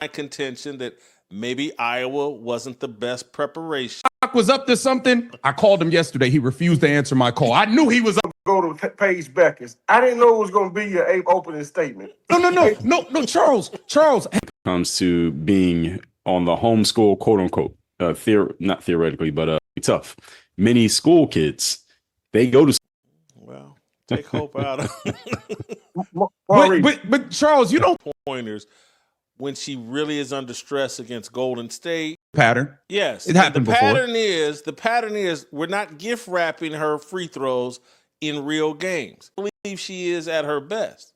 my contention that maybe Iowa wasn't the best preparation. Was up to something. I called him yesterday. He refused to answer my call. I knew he was up. Go to Paige Beckers. I didn't know it was going to be your opening statement. No, Charles. Comes to being on the homeschool, quote unquote, not theoretically, but tough. Many school kids, they go to. Well, take hope out of. but Charles, you don't pointers when she really is under stress against Golden State. Pattern. Yes, it happened the before. The pattern is we're not gift wrapping her free throws in real games. I believe she is at her best.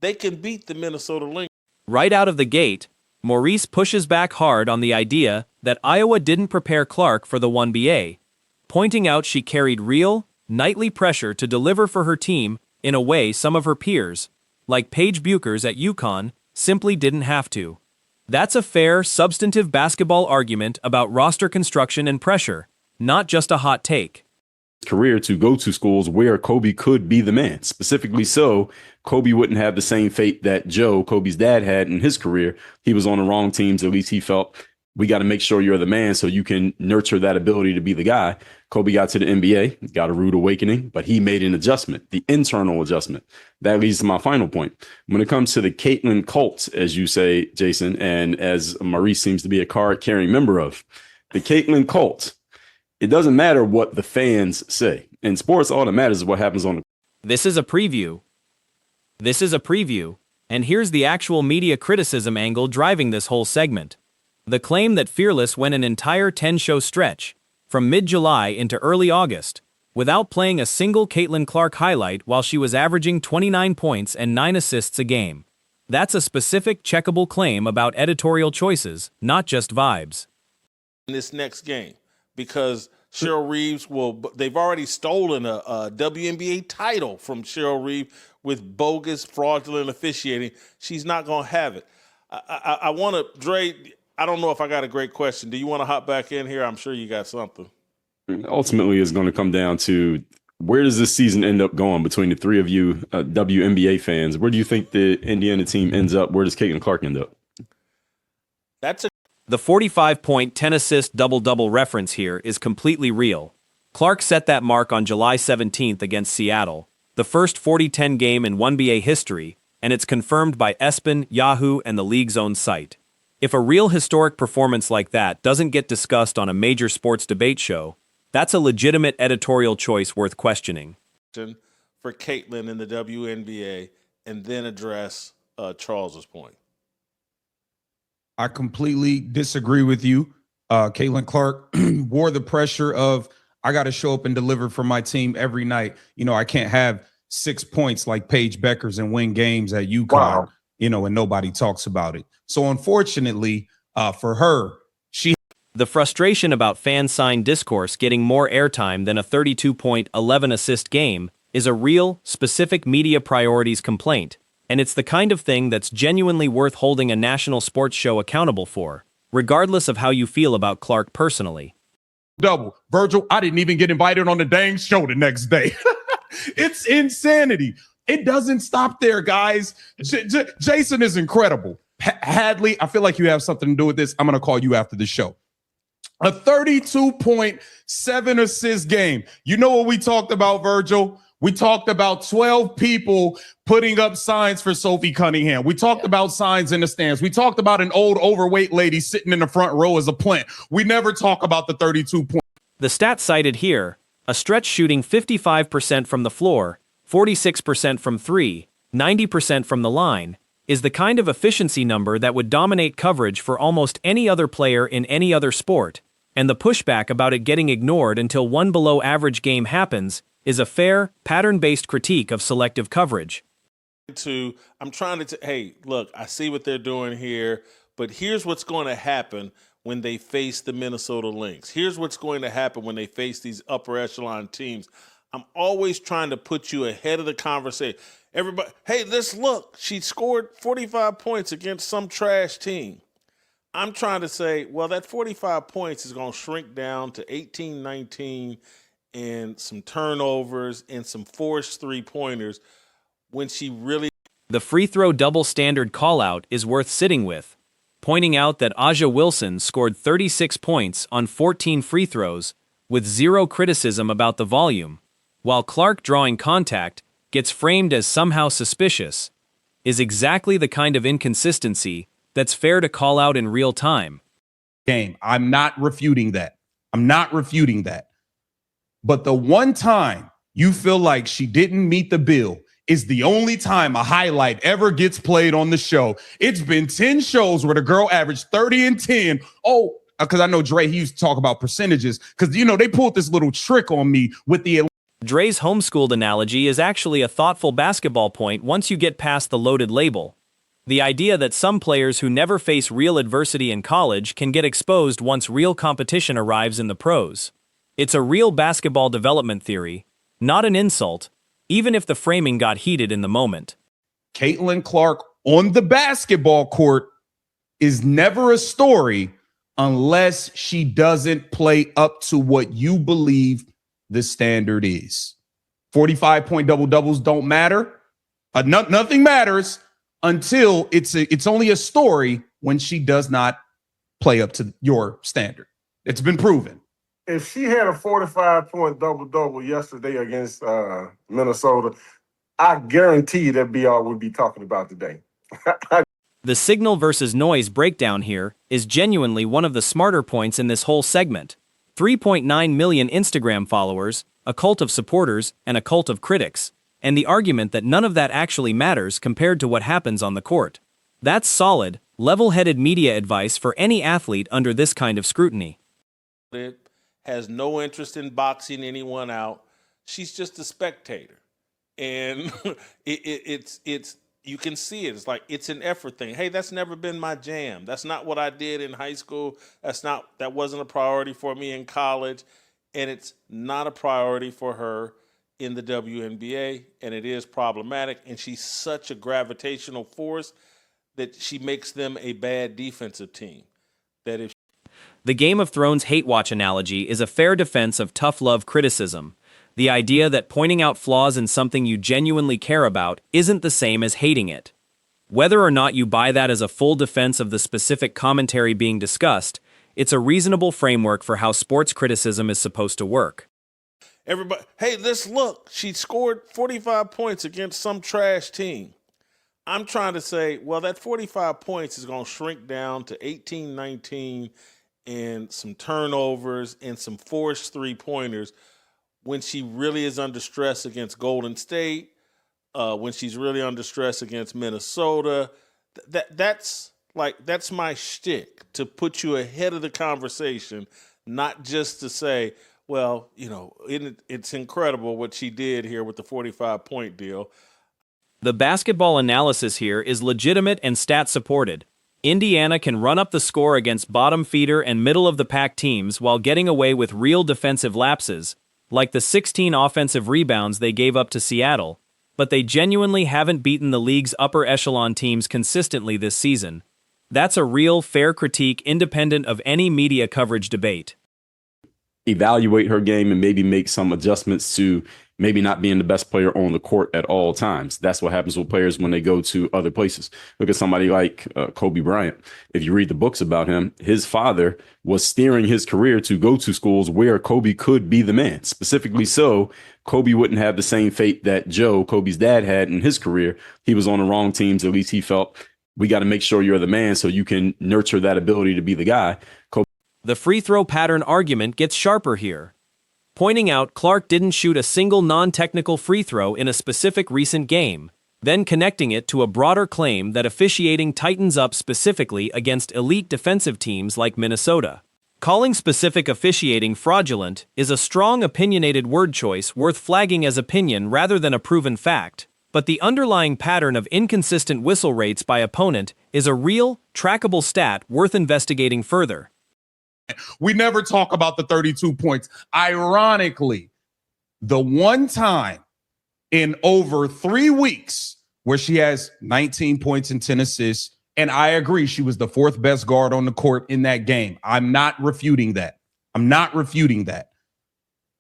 They can beat the Minnesota Lynx. Right out of the gate, Maurice pushes back hard on the idea that Iowa didn't prepare Clark for the 1BA, pointing out she carried real, nightly pressure to deliver for her team in a way some of her peers, like Paige Buchers at UConn, simply didn't have to. That's a fair, substantive basketball argument about roster construction and pressure, not just a hot take. Career to go to schools where Kobe could be the man. Specifically so, Kobe wouldn't have the same fate that Joe, Kobe's dad, had in his career. He was on the wrong teams. At least he felt we got to make sure you're the man so you can nurture that ability to be the guy. Kobe got to the NBA, got a rude awakening, but he made an adjustment, the internal adjustment. That leads to my final point. When it comes to the Caitlin cult, as you say, Jason, and as Maurice seems to be a card-carrying member of, the Caitlin cult, it doesn't matter what the fans say. In sports, all that matters is what happens on the. This is a preview. And here's the actual media criticism angle driving this whole segment. The claim that Fearless went an entire 10-show stretch, from mid-July into early August, without playing a single Caitlin Clark highlight while she was averaging 29 points and 9 assists a game. That's a specific, checkable claim about editorial choices, not just vibes. In this next game, because Cheryl Reeves they've already stolen a WNBA title from Cheryl Reeve with bogus, fraudulent officiating. She's not going to have it. I want to, Dre, I don't know if I got a great question. Do you want to hop back in here? I'm sure you got something. Ultimately, it's going to come down to where does this season end up going between the three of you WNBA fans? Where do you think the Indiana team ends up? Where does Caitlin Clark end up? The 45-point, 10-assist double-double reference here is completely real. Clark set that mark on July 17th against Seattle, the first 40-10 game in 1BA history, and it's confirmed by ESPN, Yahoo, and the league's own site. If a real historic performance like that doesn't get discussed on a major sports debate show, that's a legitimate editorial choice worth questioning. For Caitlin in the WNBA, and then address Charles's point. I completely disagree with you. Caitlin Clark wore the pressure of, I got to show up and deliver for my team every night. You know, I can't have 6 points like Paige Beckers and win games at UConn, and nobody talks about it. So unfortunately for her, the frustration about fan-signed discourse getting more airtime than a 32-point, 11-assist game is a real, specific media priorities complaint. And it's the kind of thing that's genuinely worth holding a national sports show accountable for, regardless of how you feel about Clark personally. Double. Virgil, I didn't even get invited on the dang show the next day. It's insanity. It doesn't stop there, guys. Jason is incredible. Hadley, I feel like you have something to do with this. I'm going to call you after the show. A 32.7 assist game. You know what we talked about, Virgil? We talked about 12 people putting up signs for Sophie Cunningham. We talked about signs in the stands. We talked about an old overweight lady sitting in the front row as a plant. We never talk about the 32 points. The stats cited here, a stretch shooting 55% from the floor, 46% from three, 90% from the line, is the kind of efficiency number that would dominate coverage for almost any other player in any other sport. And the pushback about it getting ignored until one below average game happens is a fair, pattern-based critique of selective coverage. I'm trying to, hey, look, I see what they're doing here, but here's what's going to happen when they face the Minnesota Lynx. Here's what's going to happen when they face these upper echelon teams. I'm always trying to put you ahead of the conversation. Everybody, hey, let's look. She scored 45 points against some trash team. I'm trying to say, well, that 45 points is going to shrink down to 18, 19, and some turnovers and some forced three-pointers when she really... The free throw double standard call-out is worth sitting with. pointing out that Aja Wilson scored 36 points on 14 free throws, with zero criticism about the volume, while Clark drawing contact gets framed as somehow suspicious, is exactly the kind of inconsistency that's fair to call out in real time. Game. I'm not refuting that. I'm not refuting that. But the one time you feel like she didn't meet the bill is the only time a highlight ever gets played on the show. It's been 10 shows where the girl averaged 30 and 10. Oh, because I know Dre, he used to talk about percentages because, you know, they pulled this little trick on me with the. Dre's homeschooled analogy is actually a thoughtful basketball point once you get past the loaded label. The idea that some players who never face real adversity in college can get exposed once real competition arrives in the pros. It's a real basketball development theory, not an insult, even if the framing got heated in the moment. Caitlin Clark on the basketball court is never a story unless she doesn't play up to what you believe the standard is. 45-point double-doubles don't matter. Nothing matters until it's only a story when she does not play up to your standard. It's been proven. If she had a 45-point double-double yesterday against Minnesota, I guarantee that'd be all we'd be talking about today. The signal versus noise breakdown here is genuinely one of the smarter points in this whole segment. 3.9 million Instagram followers, a cult of supporters, and a cult of critics, and the argument that none of that actually matters compared to what happens on the court. That's solid, level-headed media advice for any athlete under this kind of scrutiny. It has no interest in boxing anyone out. She's just a spectator. And it's you can see it. It's like it's an effort thing. Hey, that's never been my jam. That's not what I did in high school. That wasn't a priority for me in college. And it's not a priority for her in the WNBA. And it is problematic. And she's such a gravitational force that she makes them a bad defensive team. That if The Game of Thrones hate watch analogy is a fair defense of tough love criticism. The idea that pointing out flaws in something you genuinely care about isn't the same as hating it. Whether or not you buy that as a full defense of the specific commentary being discussed, it's a reasonable framework for how sports criticism is supposed to work. everybody, hey, let's look. She scored 45 points against some trash team. I'm trying to say, well, that 45 points is going to shrink down to 18, 19, and some turnovers and some forced three-pointers when she really is under stress against Golden State, when she's really under stress against Minnesota. That's my shtick, to put you ahead of the conversation, not just to say, well, it's incredible what she did here with the 45-point deal. The basketball analysis here is legitimate and stat-supported. Indiana can run up the score against bottom feeder and middle-of-the-pack teams while getting away with real defensive lapses, like the 16 offensive rebounds they gave up to Seattle, but they genuinely haven't beaten the league's upper echelon teams consistently this season. That's a real, fair critique independent of any media coverage debate. Evaluate her game and maybe make some adjustments to maybe not being the best player on the court at all times. That's what happens with players when they go to other places. Look at somebody like Kobe Bryant. If you read the books about him, his father was steering his career to go to schools where Kobe could be the man. Specifically so, Kobe wouldn't have the same fate that Joe, Kobe's dad, had in his career. He was on the wrong teams. At least he felt, we got to make sure you're the man so you can nurture that ability to be the guy. The free throw pattern argument gets sharper here, pointing out Clark didn't shoot a single non-technical free throw in a specific recent game, then connecting it to a broader claim that officiating tightens up specifically against elite defensive teams like Minnesota. Calling specific officiating fraudulent is a strong opinionated word choice worth flagging as opinion rather than a proven fact, but the underlying pattern of inconsistent whistle rates by opponent is a real, trackable stat worth investigating further. We never talk about the 32 points. Ironically, the one time in over 3 weeks where she has 19 points and 10 assists, and I agree, she was the fourth best guard on the court in that game. I'm not refuting that.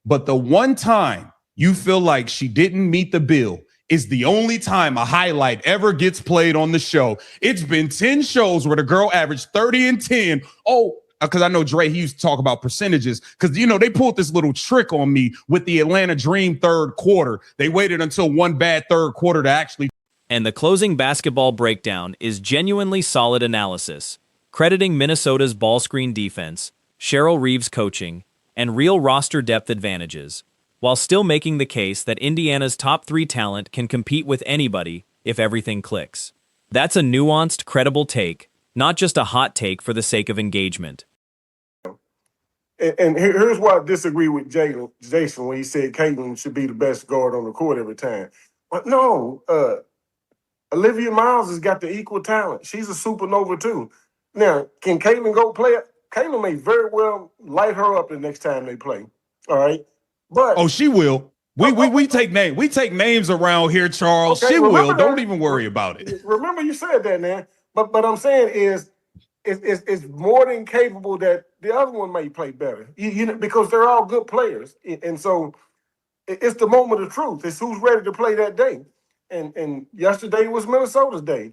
But the one time you feel like she didn't meet the bill is the only time a highlight ever gets played on the show. It's been 10 shows where the girl averaged 30 and 10. Oh, because I know Dre, he used to talk about percentages because, you know, they pulled this little trick on me with the Atlanta Dream third quarter. They waited until one bad third quarter to actually. And the closing basketball breakdown is genuinely solid analysis, crediting Minnesota's ball screen defense, Cheryl Reeve's coaching, and real roster depth advantages, while still making the case that Indiana's top 3 talent can compete with anybody if everything clicks. That's a nuanced, credible take, not just a hot take for the sake of engagement. And here's why I disagree with Jason when he said Caitlin should be the best guard on the court every time. But no, Olivia Miles has got the equal talent. She's a supernova too. Now, can Caitlin go play it? Caitlin may very well light her up the next time they play. All right. But oh, she will. We take names. We take names around here, Charles. Okay, she will. that. Don't even worry about it. Remember you said that, man. But I'm saying is it's more than capable that the other one may play better. You know, because they're all good players. And so it's the moment of truth. It's who's ready to play that day. And yesterday was Minnesota's day.